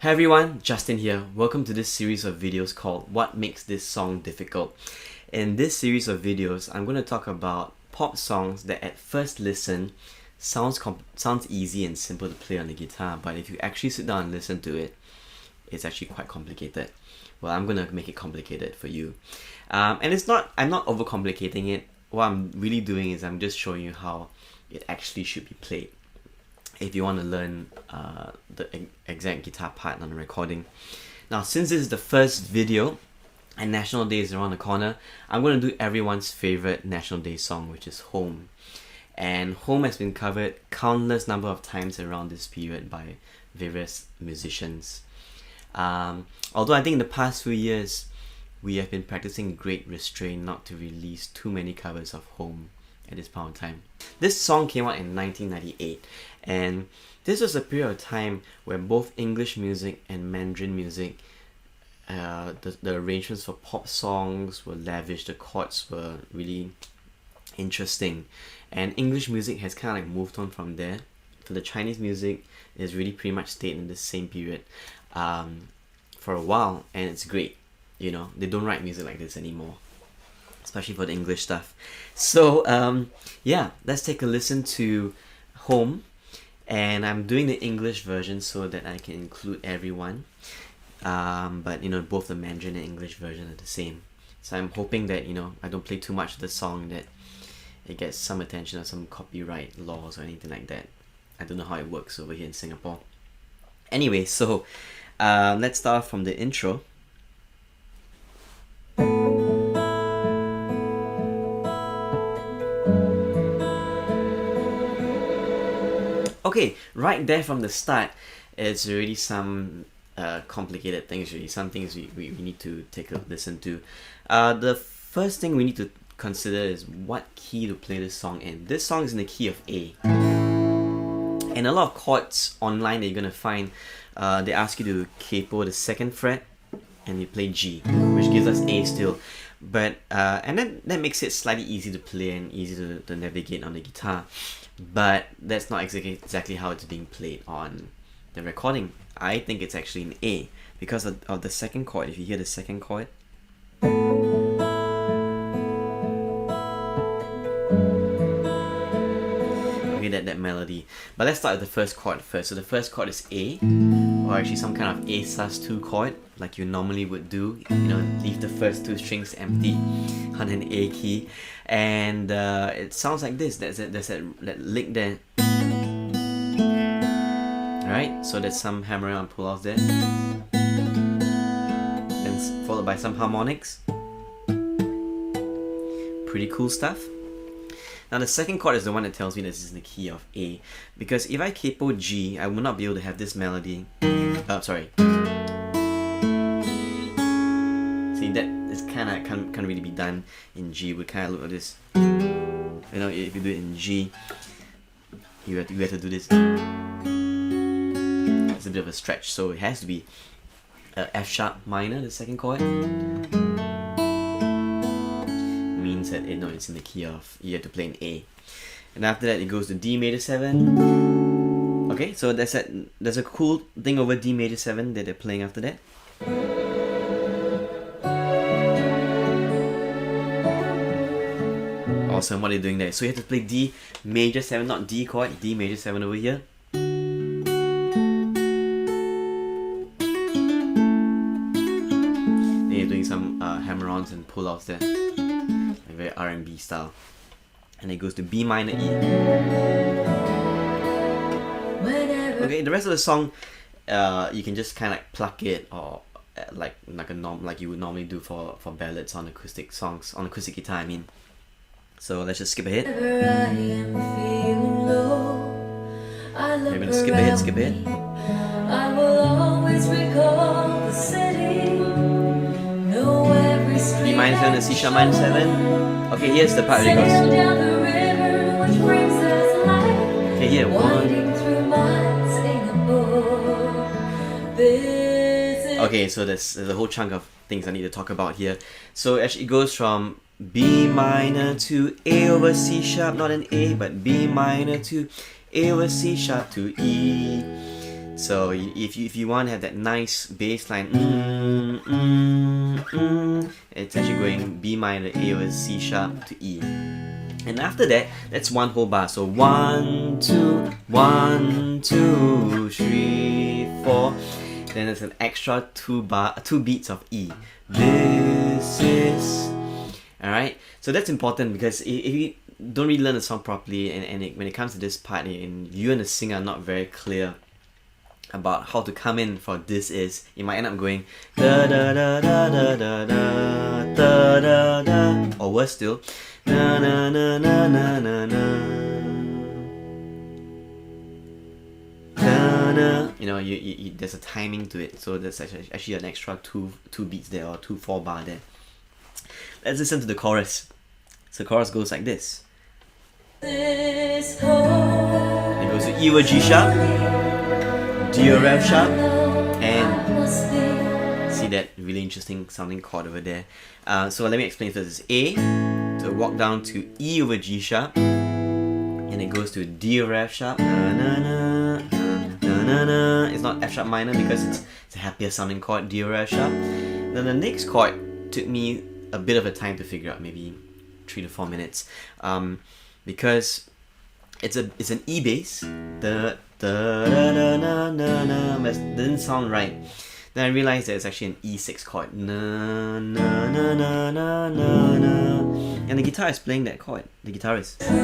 Hey everyone, Justin here. Welcome to this series of videos called What Makes This Song Difficult. In this series of videos, I'm going to talk about pop songs that at first listen sounds easy and simple to play on the guitar, but if you actually sit down and listen to it, it's actually quite complicated. Well, I'm going to make it complicated for you. And I'm not overcomplicating it. What I'm really doing is I'm just showing you how it actually should be played. If you want to learn the exact guitar part on the recording. Now, since this is the first video and National Day is around the corner, I'm going to do everyone's favorite National Day song, which is Home. And Home has been covered countless number of times around this period by various musicians. Although I think in the past few years, we have been practicing great restraint not to release too many covers of Home at this point in time. This song came out in 1998, and this was a period of time where both English music and Mandarin music, the arrangements for pop songs were lavish, the chords were really interesting, and English music has kind of like moved on from there. For the Chinese music, it's really pretty much stayed in the same period for a while, and it's great. You know, they don't write music like this anymore, especially for the English stuff. So yeah, let's take a listen to Home, and I'm doing the English version so that I can include everyone, but you know, both the Mandarin and English version are the same, so I'm hoping that, you know, I don't play too much of the song that it gets some attention or some copyright laws or anything like that. I don't know how it works over here in Singapore. Anyway, so let's start from the intro. Okay, right there from the start, it's already some complicated things, really. Some things we need to take a listen to. The first thing we need to consider is what key to play this song in. This song is in the key of A. And a lot of chords online that you're going to find, they ask you to capo the 2nd fret and you play G, which gives us A still. But and then that makes it slightly easy to play and easy to navigate on the guitar. But that's not exactly how it's being played on the recording. I think it's actually in A because of the 2nd chord. If you hear the 2nd chord, okay, that melody. But let's start with the 1st chord first. So the 1st chord is A, or actually some kind of A sus2 chord, like you normally would do. You know, leave the first 2 strings empty on an A key, and it sounds like this. There's that lick there. Alright, so there's some hammering on pull-offs there, then followed by some harmonics. Pretty cool stuff. Now the 2nd chord is the one that tells me this is in the key of A, because if I capo G, I will not be able to have this melody. Sorry. See, that is can't really be done in G. We kind of look at this. You know, if you do it in G, you have to do this. It's a bit of a stretch, so it has to be F sharp minor, the 2nd chord. Means that it's in the key of, you have to play in A, and after that it goes to D major 7. Okay, so there's a cool thing over D major 7 that they're playing after that. Awesome, what are you doing there? So you have to play D major 7, not D chord, D major 7 over here. Then you're doing some hammer-ons and pull-offs there, like very R&B style. And it goes to B minor E. Okay, the rest of the song, you can just kind of like pluck it, or like you would normally do for ballads on acoustic songs, on acoustic guitar, I mean. So let's just skip ahead. We're gonna skip ahead. I will always recall the city. Know every street. B minor 7 and C sharp minor 7. Okay, here's the part where it goes. Down the river, which brings us life. Okay, here, 1. Okay, so there's a whole chunk of things I need to talk about here. So actually it goes from B minor to A over C sharp, not an A, but B minor to A over C sharp to E. So if you want to have that nice bass line, it's actually going B minor, A over C sharp to E. And after that, that's one whole bar. So 1, 2, 1, 2, 3, 4. Then there's an extra two beats of E. This is, alright. So that's important because if you don't really learn the song properly, when it comes to this part, and you and the singer are not very clear about how to come in for this is, you might end up going da da da da da da da da da da, or worse still, na na na na na na na. You know, you there's a timing to it, so there's actually an extra two beats there, or 2/4 bar there. Let's listen to the chorus. So the chorus goes like this. It goes to E over G sharp, D over F sharp, and see that really interesting sounding chord over there. So let me explain first. It's A, so walk down to E over G sharp, and it goes to D over F sharp. Na, na, na, na, na, na. It's not F sharp minor because it's a happier sounding chord, D over F sharp. Then the next chord took me a bit of a time to figure out, maybe 3 to 4 minutes, because it's an E bass. Da, da, da, da, da, da, da, but it didn't sound right. Then I realized that it's actually an E6 chord. Na, na, na, na, na, na, na. And the guitar is playing that chord. The guitarist. Can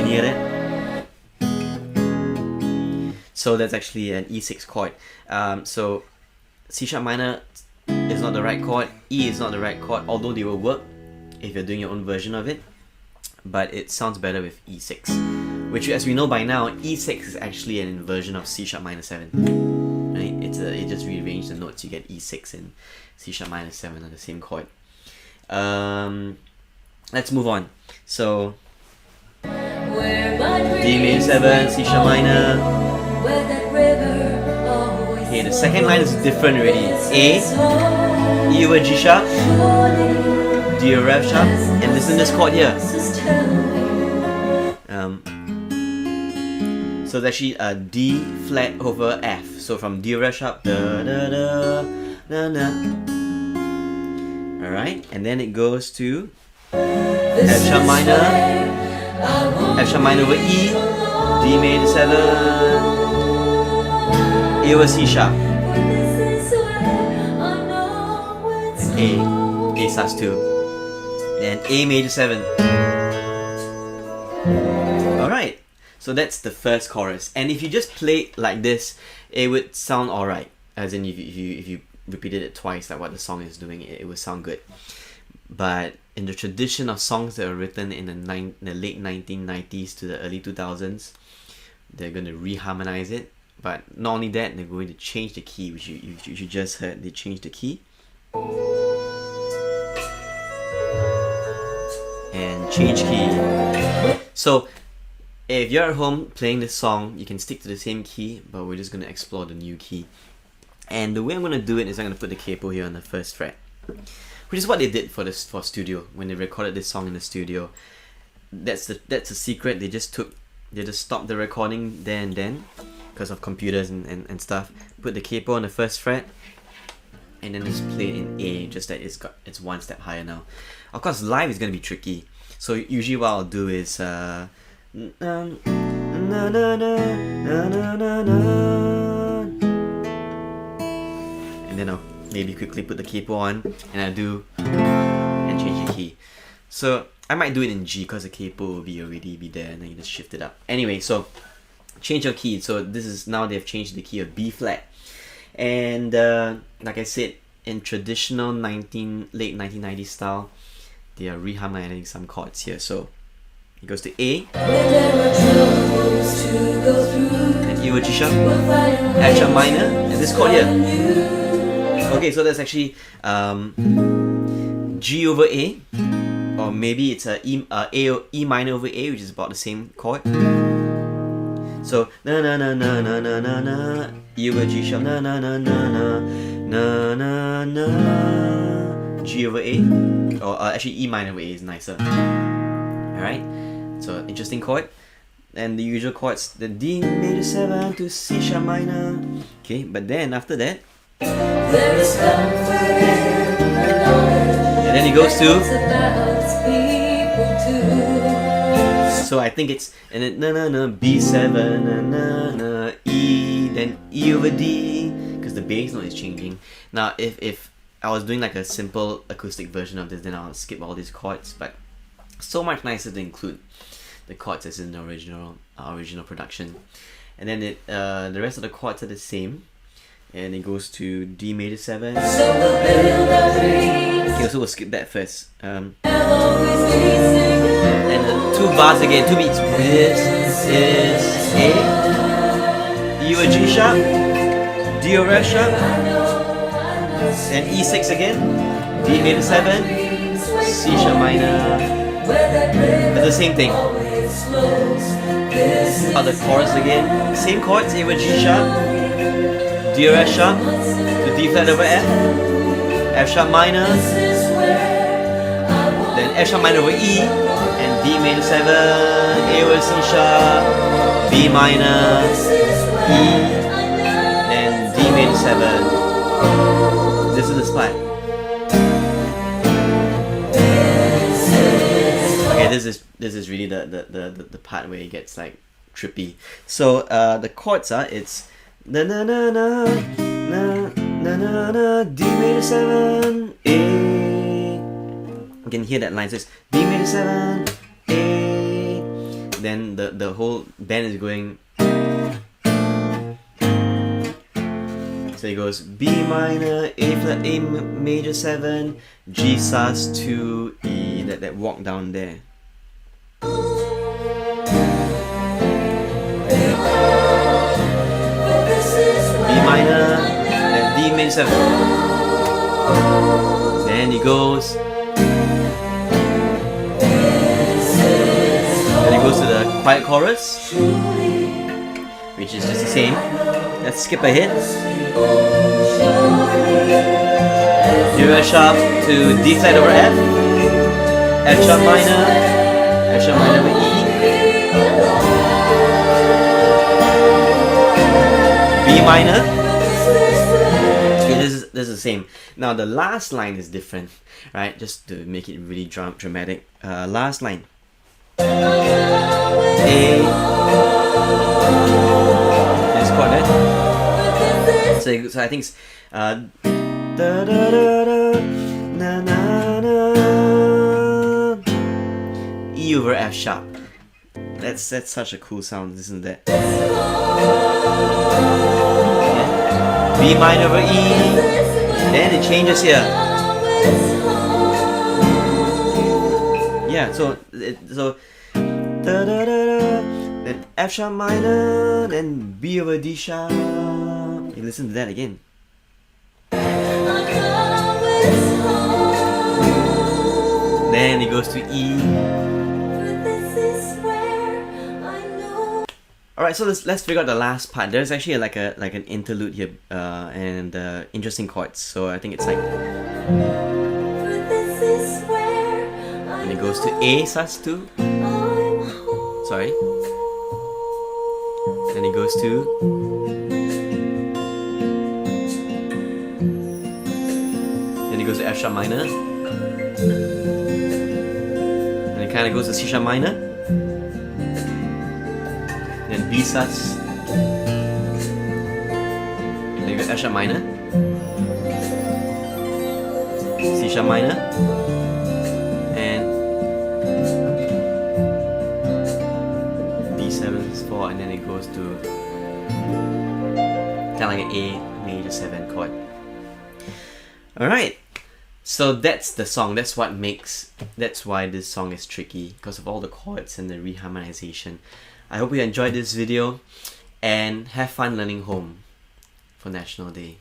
you hear that? So that's actually an E6 chord. So C sharp minor is not the right chord, E is not the right chord, although they will work if you're doing your own version of it, but it sounds better with E6, which, as we know by now, E6 is actually an inversion of C sharp minor 7. Right? It just rearranged the notes. You get E6 and C sharp minor 7 on the same chord. Let's move on. So D major 7, C sharp minor. Okay, the second line is different already. A, E over G sharp, D over F sharp, and listen to this chord here. So it's actually a D flat over F. So from D over F sharp, da da da da da. Alright, and then it goes to F sharp minor over E, D major 7, A over C sharp, and A sus2, and A major 7. Alright, so that's the first chorus. And if you just play it like this, it would sound alright. As in, if you repeated it twice, like what the song is doing, it would sound good. But in the tradition of songs that were written in the late 1990s to the early 2000s, they're going to reharmonize it. But not only that, they're going to change the key, which you just heard. They changed the key. And change key. So if you're at home playing this song, you can stick to the same key, but we're just going to explore the new key. And the way I'm going to do it is I'm going to put the capo here on the first fret, which is what they did for studio when they recorded this song in the studio. That's a secret. They just stopped the recording there and then because of computers and stuff. Put the capo on the first fret, and then just play it in A, just that it's one step higher now. Of course, live is gonna be tricky. So usually what I'll do is and then I'll maybe quickly put the capo on, and I do and change the key. So I might do it in G because the capo will already be there, and then you just shift it up. Anyway, so change your key. So this is now they've changed the key of B flat, and like I said, in traditional late 1990s style, they are reharmonizing some chords here. So it goes to A, and E over G sharp, F sharp minor, and this chord here. Okay, so that's actually G over A, or maybe it's E minor over A, which is about the same chord. So na na na na na na na na, E over G sharp, na na na na na na na na, G over A, or actually E minor over A is nicer. Alright, so interesting chord. and the usual chords, the D major 7 to C sharp minor. Okay, but then after that, There is comfort in the knowledge and then it goes to. about people too. So I think it's, and then na na na B7 na na na E, then E over D, because the bass note is changing. Now if I was doing like a simple acoustic version of this, then I'll skip all these chords, but so much nicer to include the chords as in the original production. And then the rest of the chords are the same, and it goes to D major 7. So we'll build our dreams. Okay, so we'll skip that first. There'll always be singing. And then 2 bars again, 2 beats. This is A, E over G sharp, D over F sharp, and E6 again, D major 7, C sharp minor. It's the same thing. The chorus again, same chords, A over G sharp, D over F sharp, to D flat over F, F sharp minor, then F sharp minor over E, and D major 7, A over C sharp, B minor, E, and D major 7. This is the spot. Okay, this is really the part where it gets like trippy. So the chords are, it's na na na na na na na na D major 7 A. You can hear that line. So it's D major 7 A. Then the whole band is going. So it goes B minor, A flat, A major 7, G sus 2 E. That walk down there. B minor, then D major 7. Then it goes. Then it goes to the quiet chorus, which is just the same. Let's skip ahead. D F sharp to D flat over F, F sharp minor, F sharp minor over E, B minor. Okay, this is the same. Now the last line is different, right? Just to make it really dramatic. Last line. A. This chord there. So I think it's da da da da na na na E over F sharp. That's such a cool sound, isn't that? Yeah. B minor over E. Then it changes here. Yeah, so da da da da, then F sharp minor, then B over D sharp. You listen to that again. Then it goes to E. Alright, so let's figure out the last part. There's actually like an interlude here, and interesting chords. So I think it's like, and it goes to A sus 2. Sorry. Then it goes to. Then it goes to F sharp minor. And it kind of goes to C sharp minor. Then B sus. Then you go F sharp minor. C sharp minor. And D7 is 4, and then it goes to kind of like an A major 7 chord. Alright, so that's the song. That's why this song is tricky, because of all the chords and the reharmonization. I hope you enjoyed this video and have fun learning home for National Day.